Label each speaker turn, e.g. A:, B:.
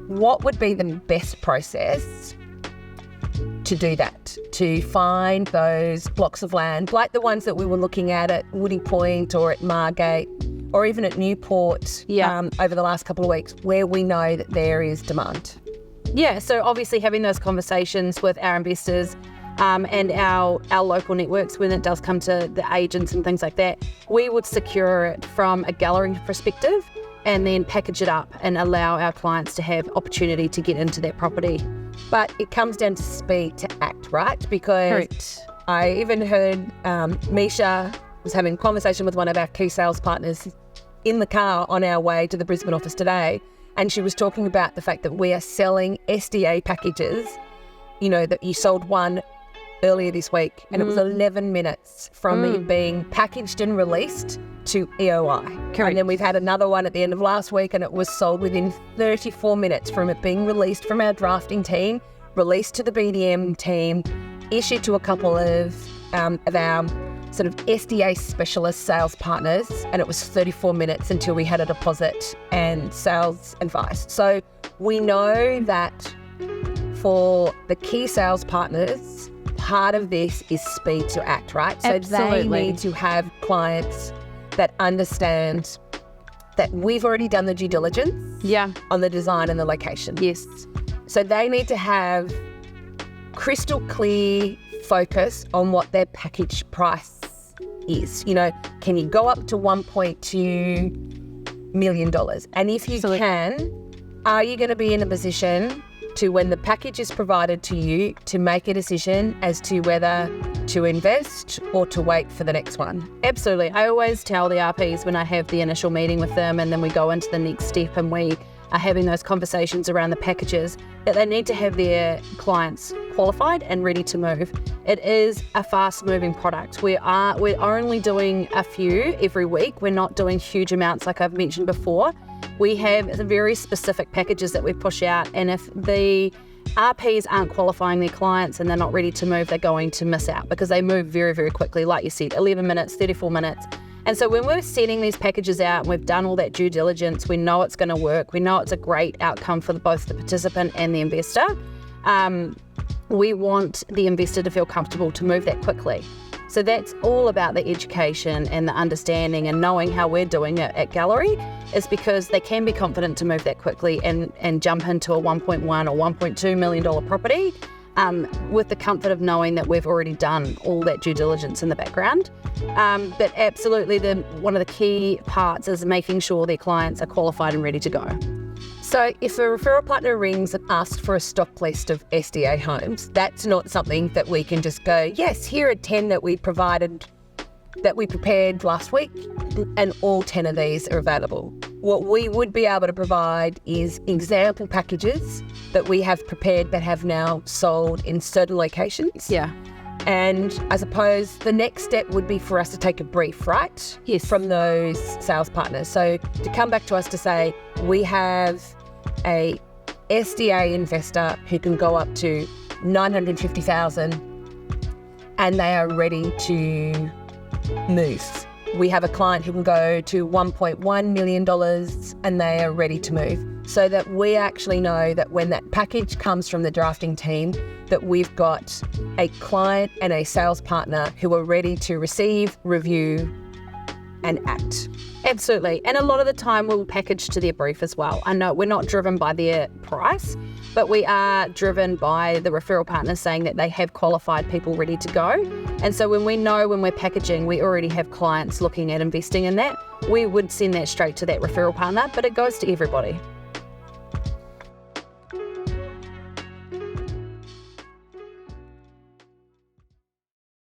A: What would be the best process to do that, to find those blocks of land, like the ones that we were looking at Woody Point or at Margate or even at Newport over the last couple of weeks, where we know that there is demand?
B: Yeah, so obviously having those conversations with our investors and our local networks when it does come to the agents and things like that, we would secure it from a gallery perspective and then package it up and allow our clients to have opportunity to get into that property.
A: But it comes down to speed to act, right? Because
B: Correct.
A: I even heard Misha was having a conversation with one of our key sales partners in the car on our way to the Brisbane office today, and she was talking about the fact that we are selling SDA packages, you know, that you sold one earlier this week, and it was 11 minutes from it being packaged and released to EOI.
B: Correct.
A: And then we've had another one at the end of last week, and it was sold within 34 minutes from it being released from our drafting team, released to the BDM team, issued to a couple of our sort of SDA specialist sales partners, and it was 34 minutes until we had a deposit and sales advice. So we know that for the key sales partners, part of this is speed to act, right? So
B: Absolutely.
A: they need to have clients that understand that we've already done the due diligence on the design and the location.
B: Yes.
A: So they need to have crystal clear focus on what their package price is. You know, can you go up to $1.2 million? And if you can, are you going to be in a position to, when the package is provided to you, to make a decision as to whether to invest or to wait for the next one?
B: Absolutely. I always tell the RPs when I have the initial meeting with them and then we go into the next step and we are having those conversations around the packages, that they need to have their clients qualified and ready to move. It is a fast-moving product. We're only doing a few every week. We're not doing huge amounts like I've mentioned before. We have very specific packages that we push out, and if the RPs aren't qualifying their clients and they're not ready to move, they're going to miss out because they move very, very quickly. Like you said, 11 minutes, 34 minutes. And so when we're setting these packages out and we've done all that due diligence, we know it's going to work. We know it's a great outcome for both the participant and the investor. We want the investor to feel comfortable to move that quickly. So that's all about the education and the understanding and knowing how we're doing it at Gallery, is because they can be confident to move that quickly and jump into a $1.1 or $1.2 million property with the comfort of knowing that we've already done all that due diligence in the background. But absolutely, one of the key parts is making sure their clients are qualified and ready to go.
A: So if a referral partner rings and asks for a stock list of SDA homes, that's not something that we can just go, yes, here are 10 that we prepared last week, and all 10 of these are available. What we would be able to provide is example packages that we have prepared that have now sold in certain locations.
B: Yeah.
A: And I suppose the next step would be for us to take a brief, right?
B: Yes.
A: From those sales partners. So to come back to us to say, we have a SDA investor who can go up to $950,000 and they are ready to move. We have a client who can go to $1.1 million and they are ready to move. So that we actually know that when that package comes from the drafting team, that we've got a client and a sales partner who are ready to receive, review, and act.
B: Absolutely. And a lot of the time we'll package to their brief as well. I know we're not driven by their price, but we are driven by the referral partners saying that they have qualified people ready to go. And so when we're packaging, we already have clients looking at investing in that, we would send that straight to that referral partner, but it goes to everybody.